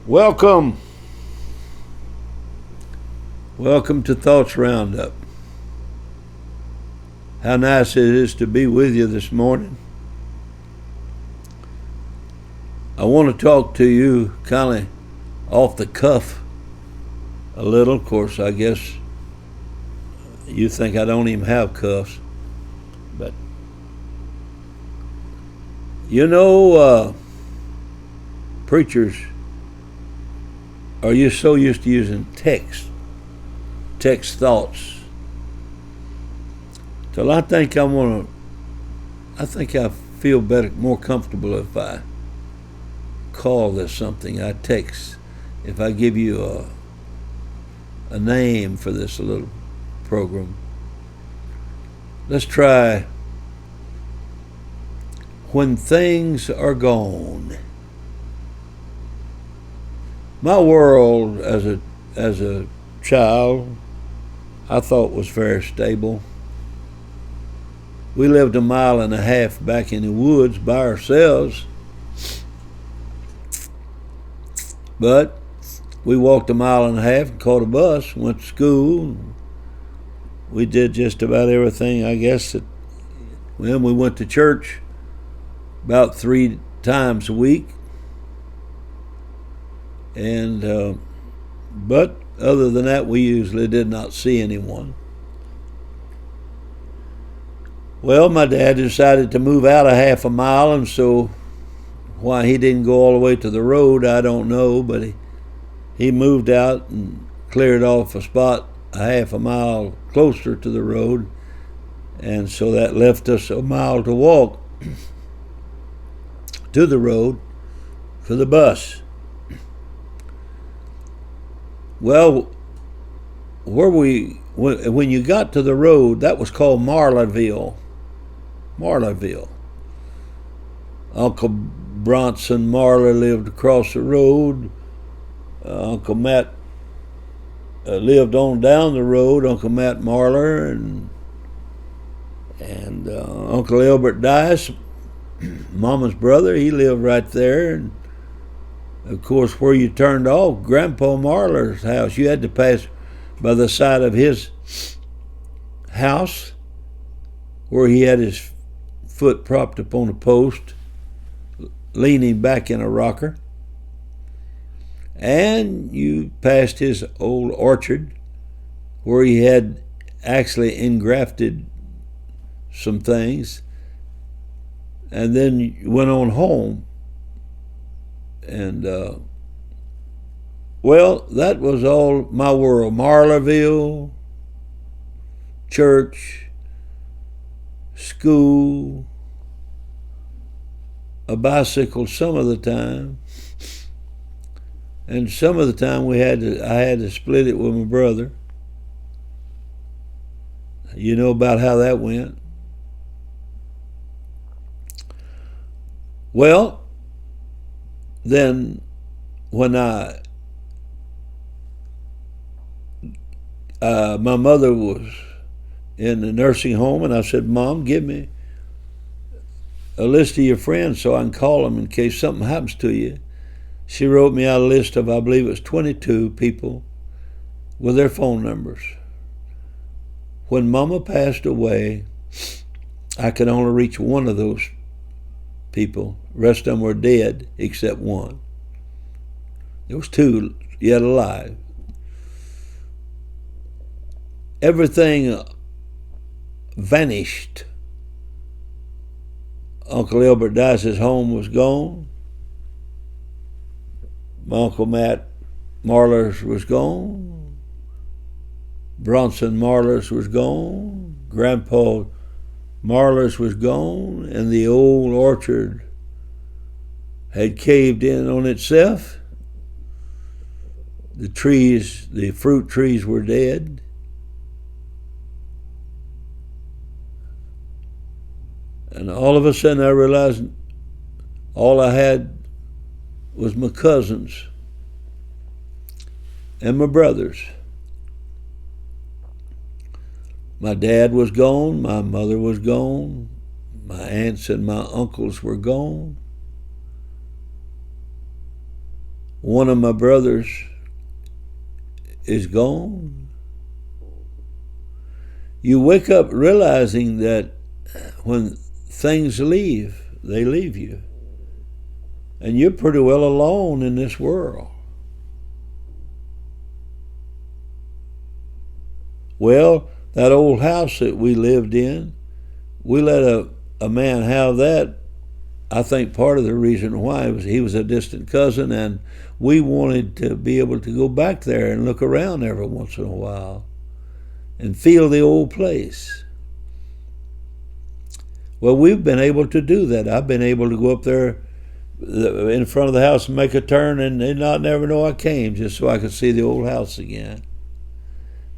Welcome. Welcome to Thoughts Roundup. How nice it is to be with you this morning. I want to talk to you kind of off the cuff a little. Of course, I guess you think I don't even have cuffs. But, preachers are you so used to using text thoughts. So I think I feel better, more comfortable if I call this something. I text. If I give you a name for this little program, let's try When Things Are Gone. My world as a child, I thought was very stable. We lived a mile and a half back in the woods by ourselves, but we walked a mile and a half and caught a bus, went to school. We did just about everything, I guess. We went to church about 3 times a week. And but other than that, we usually did not see anyone. Well, my dad decided to move out a half a mile, and so why he didn't go all the way to the road, I don't know, but he moved out and cleared off a spot a half a mile closer to the road, and so that left us a mile to walk to the road for the bus. Well, when you got to the road, that was called Marlerville. Uncle Bronson Marler lived across the road. Uncle Matt lived on down the road. Uncle Matt Marler and Uncle Elbert Dice, Mama's brother, he lived right there. And of course, where you turned off, Grandpa Marler's house, you had to pass by the side of his house where he had his foot propped up on a post, leaning back in a rocker. And you passed his old orchard where he had actually engrafted some things. And then you went on home. And, that was all my world. Marlerville, church, school, a bicycle some of the time. And some of the time I had to split it with my brother. You know about how that went. Well, then when my mother was in the nursing home, and I said, Mom, give me a list of your friends so I can call them in case something happens to you. She wrote me out a list of, I believe it was 22 people with their phone numbers. When Mama passed away, I could only reach one of those people. The rest of them were dead except one. There was 2 yet alive. Everything vanished. Uncle Elbert Dice's home was gone. My Uncle Matt Marler's was gone. Bronson Marler's was gone. Grandpa Marler's was gone, and the old orchard had caved in on itself. The fruit trees were dead. And all of a sudden I realized all I had was my cousins and my brothers. My dad was gone, my mother was gone, my aunts and my uncles were gone. one of my brothers is gone. You wake up realizing that when things leave, they leave you. And you're pretty well alone in this world. Well, that old house that we lived in, we let a man have that. I think part of the reason why was he was a distant cousin, and we wanted to be able to go back there and look around every once in a while and feel the old place. Well, we've been able to do that. I've been able to go up there in front of the house and make a turn and not never know I came, just so I could see the old house again.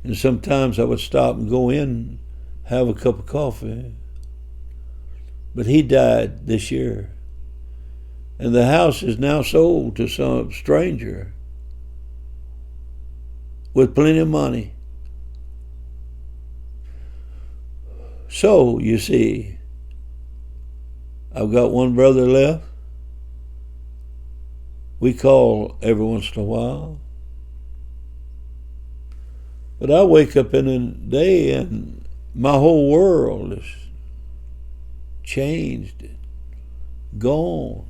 And sometimes I would stop and go in, have a cup of coffee. But he died this year. And the house is now sold to some stranger with plenty of money. So, you see, I've got one brother left. We call every once in a while. But I wake up in a day and my whole world is changed, gone.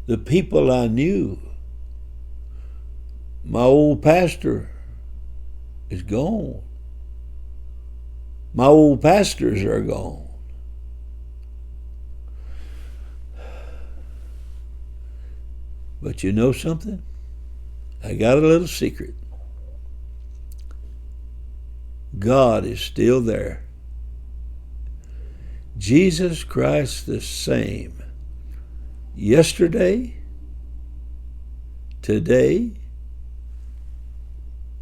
The people I knew, my old pastor is gone. My old pastors are gone. But you know something? I got a little secret. God is still there. Jesus Christ the same. Yesterday, today,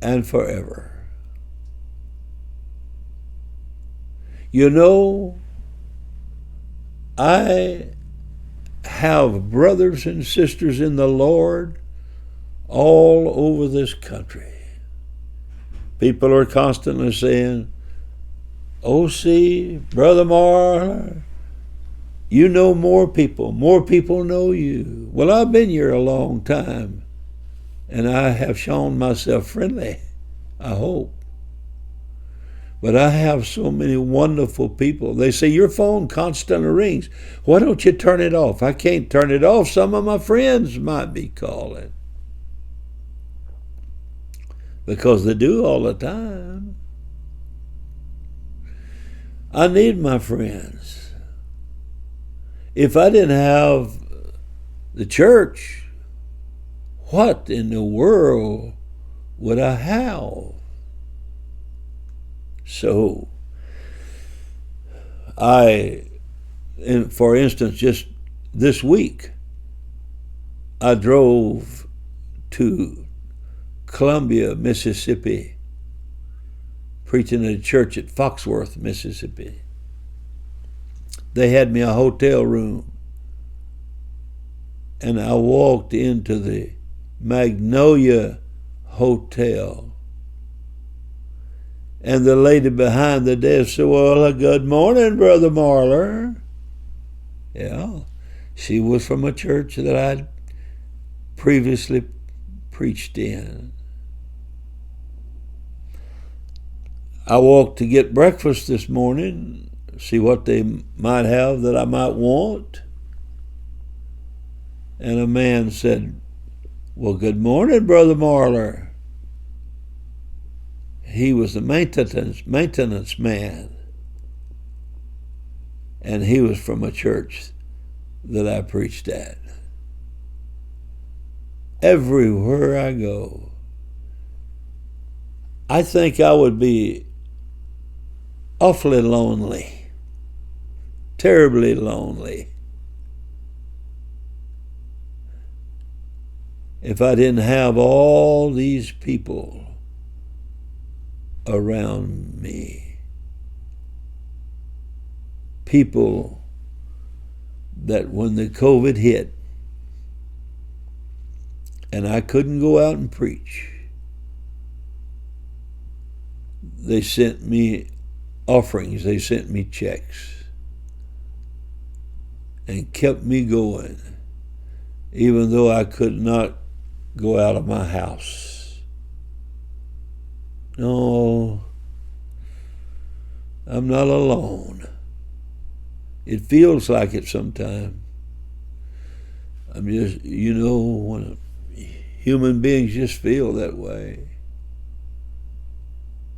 and forever. You know, I have brothers and sisters in the Lord all over this country. People are constantly saying, "Oh, see, Brother Marler, you know more people know you." Well, I've been here a long time, and I have shown myself friendly, I hope. But I have so many wonderful people. They say, "Your phone constantly rings. Why don't you turn it off?" I can't turn it off. Some of my friends might be calling. Because they do all the time. I need my friends. If I didn't have the church, what in the world would I have? So, for instance, just this week, I drove to Columbia, Mississippi, preaching at a church at Foxworth, Mississippi. They had me a hotel room, and I walked into the Magnolia Hotel. And the lady behind the desk said, "Well, good morning, Brother Marler." Yeah, she was from a church that I'd previously preached in. I walked to get breakfast this morning, see what they might have that I might want. And a man said, "Well, good morning, Brother Marler." He was the maintenance man. And he was from a church that I preached at. Everywhere I go, I think I would be awfully lonely, terribly lonely, if I didn't have all these people around me. People that when the COVID hit and I couldn't go out and preach, they sent me offerings, they sent me checks and kept me going even though I could not go out of my house. No, I'm not alone. It feels like it sometimes. I'm just, when human beings just feel that way.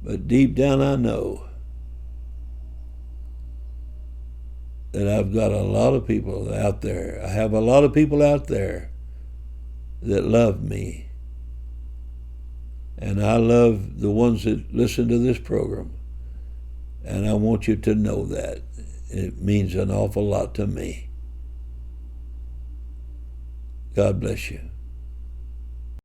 But deep down I know that I've got a lot of people out there. I have a lot of people out there that love me. And I love the ones that listen to this program. And I want you to know that. It means an awful lot to me. God bless you.